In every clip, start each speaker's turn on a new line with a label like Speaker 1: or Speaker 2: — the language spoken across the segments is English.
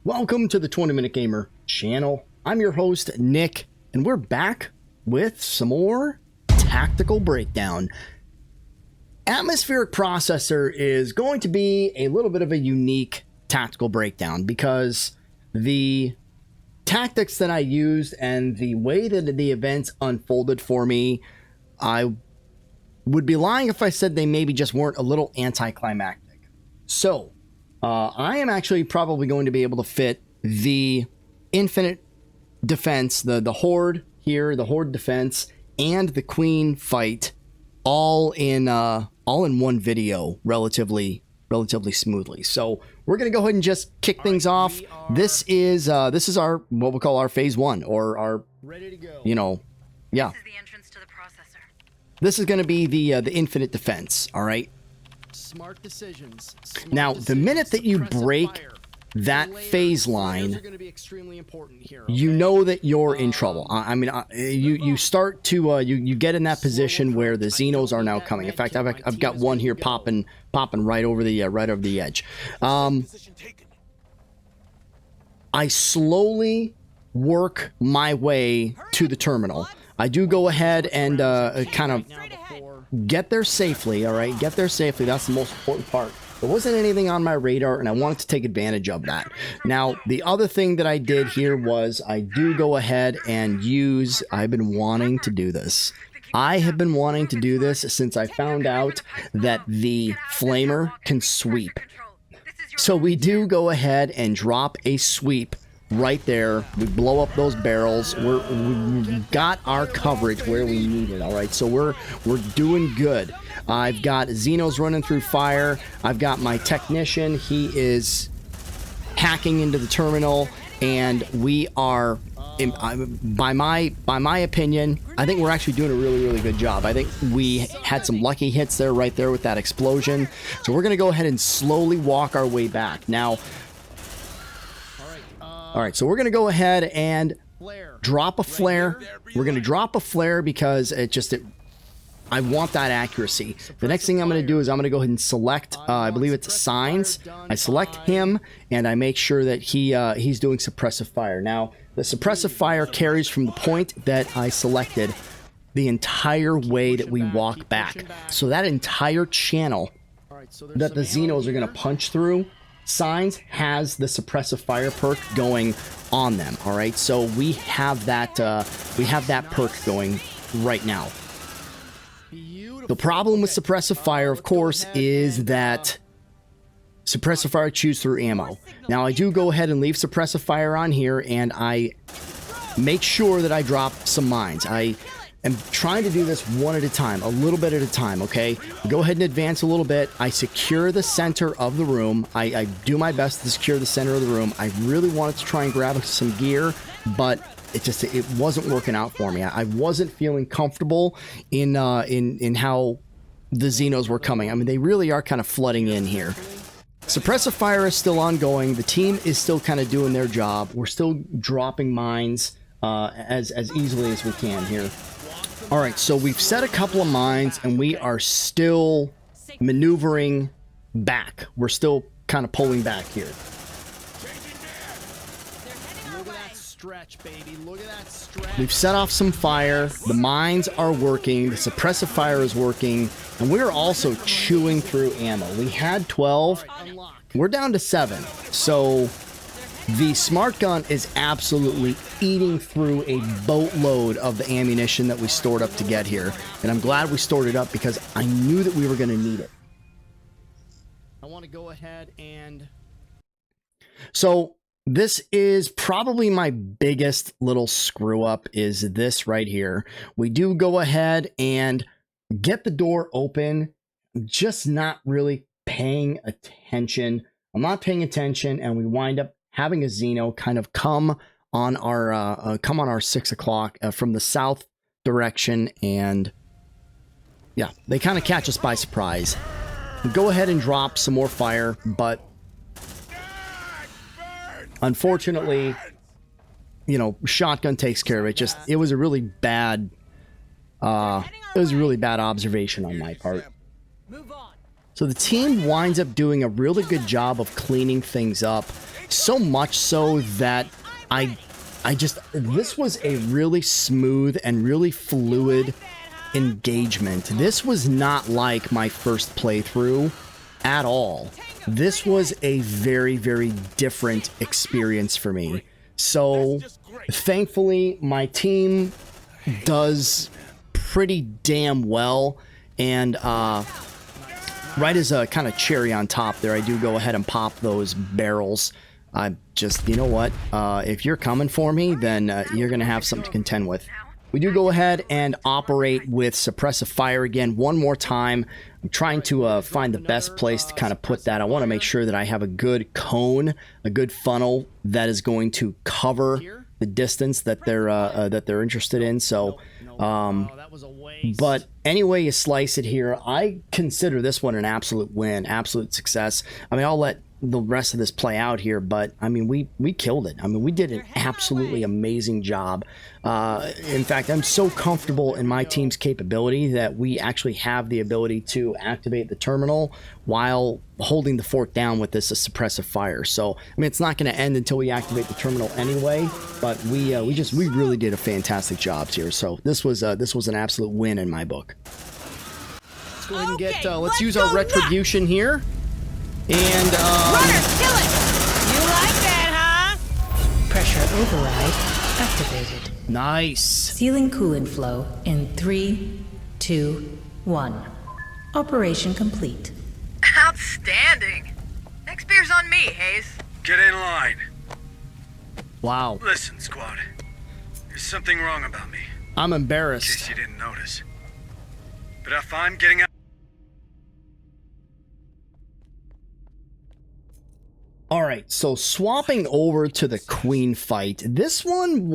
Speaker 1: Welcome to the 20-Minute Gamer channel. I'm your host, Nick, and we're back with some more tactical breakdown. Atmospheric processor is going to be a little bit of a unique tactical breakdown because the tactics that I used and the way that the events unfolded for me, I would be lying if I said they maybe just weren't a little anticlimactic. So, I am actually probably going to be able to fit the infinite defense, the horde here, the horde defense, and the queen fight all in one video relatively smoothly. So we're gonna go ahead and just kick things off. This is our what we'll call our phase one, or our ready to go. Yeah.
Speaker 2: This is the entrance to the processor.
Speaker 1: This is gonna be the infinite defense. All right.
Speaker 3: Smart decisions.
Speaker 1: Now, the minute that you break that phase line, you know that you're in trouble. I mean, you start to you get in that position where the Xenos are now coming. In fact, I've got one here popping right over the edge. I slowly work my way to the terminal. I do go ahead and kind of get there safely. All right, get there safely. That's the most important part. There wasn't anything on my radar, and I wanted to take advantage of that. Now, the other thing that I did here was I do go ahead and use, I've been wanting to do this. I have been wanting to do this since I found out that the flamer can sweep. So we do go ahead and drop a sweep right there. We blow up those barrels. We've got our coverage where we need it. All right, so we're doing good. I've got Xenos running through fire. I've got my technician. He is hacking into the terminal, and we are, by my opinion, I think we're actually doing a really good job. I think we had some lucky hits there, right there with that explosion. So we're gonna go ahead and slowly walk our way back now. All right, so we're going to go ahead and drop a flare. We're going to drop a flare because I want that accuracy. The next thing I'm going to do is I'm going to go ahead and select, I believe it's signs. I select him, and I make sure that he's doing suppressive fire. Now, the suppressive fire carries from the point that I selected the entire way that we walk back. So that entire channel that the Xenos are going to punch through, Signs has the suppressive fire perk going on them. All right, so we have that perk going right now. The problem with suppressive fire, of course, is that suppressive fire chews through ammo. Now, I do go ahead and leave suppressive fire on here, and I make sure that I drop some mines. I am trying to do this one at a time, a little bit at a time, okay? Go ahead and advance a little bit. I secure the center of the room. I do my best to secure the center of the room. I really wanted to try and grab some gear, but it wasn't working out for me. I wasn't feeling comfortable in how the Xenos were coming. I mean, they really are kind of flooding in here. Suppressive fire is still ongoing. The team is still kind of doing their job. We're still dropping mines as easily as we can here. All right, so we've set a couple of mines, and we are still maneuvering back. We're still kind of pulling back here.
Speaker 3: Look at that stretch, baby. Look at that stretch.
Speaker 1: We've set off some fire. The mines are working. The suppressive fire is working. And we're also chewing through ammo. We had 12. We're down to 7. So the smart gun is absolutely eating through a boatload of the ammunition that we stored up to get here. And I'm glad we stored it up because I knew that we were going to need it.
Speaker 3: I want to go ahead and...
Speaker 1: So this is probably my biggest little screw up, is this right here. We do go ahead and get the door open. I'm just not really paying attention. I'm not paying attention, and we wind up having a Xeno kind of come on our 6 o'clock from the south direction, and yeah, they kind of catch us by surprise. We go ahead and drop some more fire, but unfortunately, shotgun takes care of it. It was a really bad observation on my part. So the team winds up doing a really good job of cleaning things up. So much so that this was a really smooth and really fluid engagement. This was not like my first playthrough at all. This was a very, very different experience for me. So thankfully, my team does pretty damn well, and right as a kind of cherry on top there, I do go ahead and pop those barrels. I just, you know what, if you're coming for me, then you're gonna have something to contend with. We do go ahead and operate with suppressive fire again one more time. I'm trying to find the best place to kind of put that. I want to make sure that I have a good cone, a good funnel that is going to cover the distance that they're interested in. So, but anyway you slice it here, I consider this one an absolute win, absolute success. I mean, I'll let the rest of this play out here, but I mean, we killed it. I mean, we did an absolutely amazing job. In fact, I'm so comfortable in my team's capability that we actually have the ability to activate the terminal while holding the fort down with this suppressive fire. So, I mean, it's not going to end until we activate the terminal anyway, but we really did a fantastic job here. So this was an absolute win in my book. Let's go ahead and get, let's use our retribution here. And,
Speaker 2: Runner, kill it! You like that, huh?
Speaker 4: Pressure override activated.
Speaker 1: Nice.
Speaker 4: Sealing coolant flow in 3, 2, 1. Operation complete.
Speaker 5: Outstanding. Next beer's on me, Hayes.
Speaker 6: Get in line.
Speaker 1: Wow.
Speaker 6: Listen, squad. There's something wrong about me.
Speaker 1: I'm
Speaker 6: In
Speaker 1: embarrassed.
Speaker 6: case you didn't notice. But if I'm getting out...
Speaker 1: All right, so swapping over to the Queen fight, this one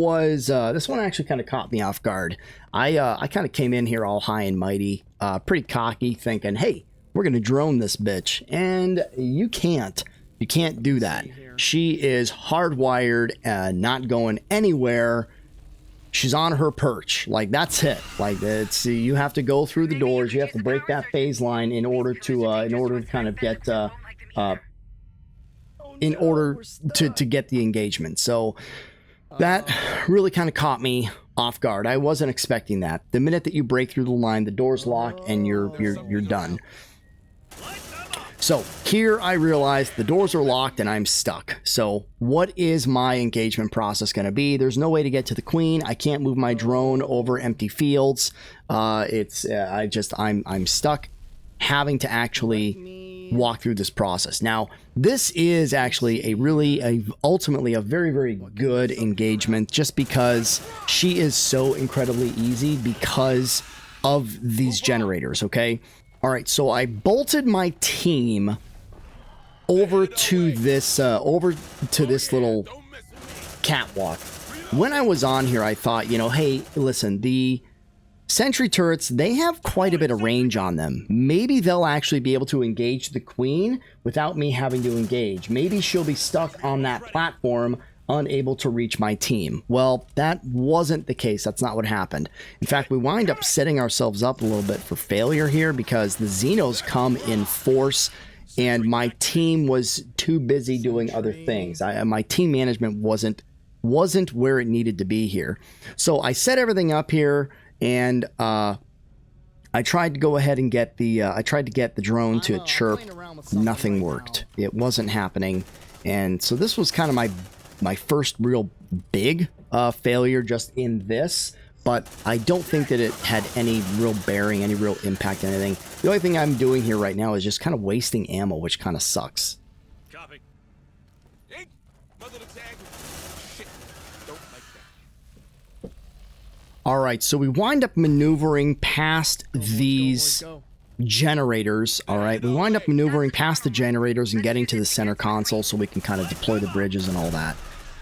Speaker 1: actually kind of caught me off guard. I kind of came in here all high and mighty, pretty cocky, thinking, hey, we're gonna drone this bitch, and you can't do that. She is hardwired, not going anywhere. She's on her perch, like that's it. Like it's, you have to go through the doors, you have to break that phase line in order to kind of get to get the engagement. So that really kind of caught me off guard. I wasn't expecting that. The minute that you break through the line, the doors lock and you're done. So here I realized the doors are locked and I'm stuck. So what is my engagement process going to be? There's no way to get to the Queen. I can't move my drone over empty fields. I'm stuck having to actually walk through this process. Now, this is actually ultimately a very, very good engagement, just because she is so incredibly easy because of these generators, okay? All right, so I bolted my team over to this little catwalk. When I was on here, I thought, you know, hey, listen, the sentry turrets, they have quite a bit of range on them. Maybe they'll actually be able to engage the Queen without me having to engage. Maybe she'll be stuck on that platform, unable to reach my team. Well, that wasn't the case. That's not what happened. In fact, we wind up setting ourselves up a little bit for failure here because the Xenos come in force and my team was too busy doing other things. My team management wasn't where it needed to be here. So I set everything up here, and I tried to go ahead and get the drone to chirp. Nothing worked. It wasn't happening. And so this was kind of my first real big failure just in this, but I don't think that it had any real bearing, any real impact on anything. The only thing I'm doing here right now is just kind of wasting ammo, which kind of sucks.
Speaker 7: Copy. Hey, mother to tag. Shit. Don't like that.
Speaker 1: All right, so we wind up maneuvering past these generators. All right, we wind up maneuvering past the generators and getting to the center console so we can kind of deploy the bridges and all that.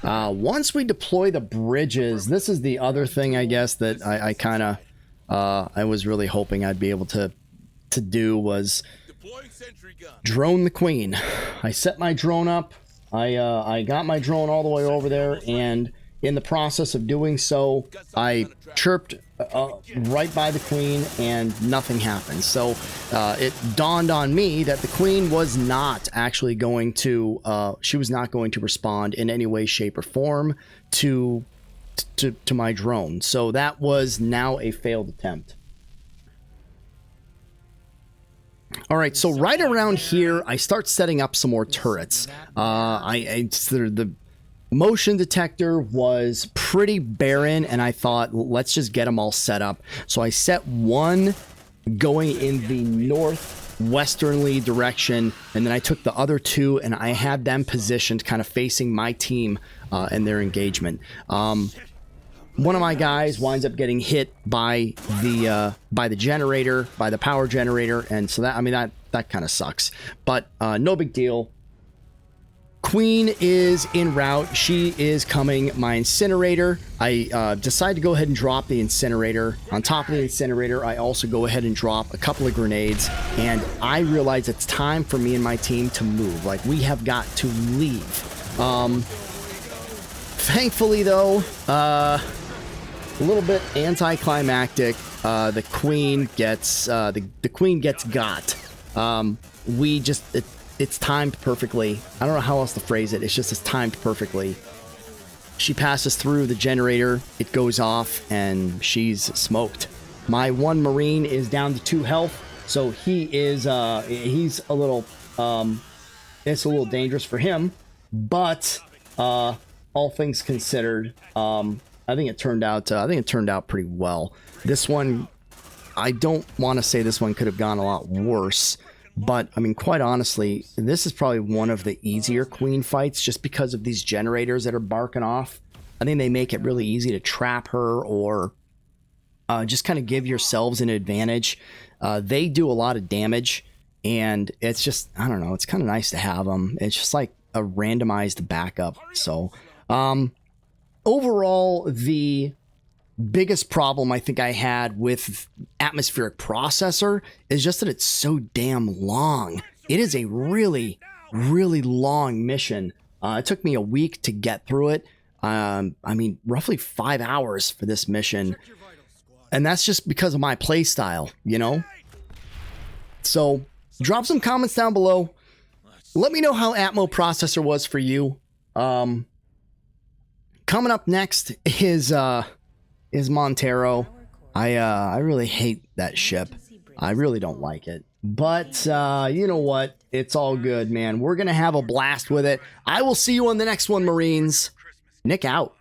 Speaker 1: Once we deploy the bridges, this is the other thing, I guess, that I was really hoping I'd be able to do was drone the Queen. I set my drone up. I got my drone all the way over there, and In the process of doing so, I chirped right by the queen and nothing happened. So it dawned on me that the queen was not actually going to, she was not going to respond in any way, shape, or form to my drone. So that was now a failed attempt. All right, so right around here, I start setting up some more turrets. The motion detector was pretty barren, and I thought, let's just get them all set up. So I set one going in the northwesternly direction, and then I took the other two, and I had them positioned kind of facing my team and their engagement. One of my guys winds up getting hit by the generator, by the power generator, and so that, I mean, that kind of sucks. But no big deal. Queen is en route. She is coming. My incinerator, I decide to go ahead and drop the incinerator. On top of the incinerator, I also go ahead and drop a couple of grenades, and I realize it's time for me and my team to move. Like, we have got to leave. Thankfully, though, a little bit anticlimactic. The queen gets got. It's timed perfectly. I don't know how else to phrase it. It's timed perfectly. She passes through the generator. It goes off, and she's smoked. My one Marine is down to 2 health, so he's a little it's a little dangerous for him. But all things considered, I think it turned out pretty well. This one, I don't want to say this one could have gone a lot worse, but I mean, quite honestly, this is probably one of the easier queen fights just because of these generators that are barking off. I think they make it really easy to trap her or just kind of give yourselves an advantage. They do a lot of damage, and it's just, I don't know, it's kind of nice to have them. It's just like a randomized backup. So overall, the biggest problem I think I had with atmospheric processor is just that it's so damn long. It is a really, really long mission. It took me a week to get through it. I mean, roughly 5 hours for this mission. And that's just because of my play style, you know? So drop some comments down below. Let me know how Atmo processor was for you. Coming up next is Montero. I really hate that ship. I really don't like it. But you know what? It's all good, man. We're gonna have a blast with it. I will see you on the next one, Marines. Nick out.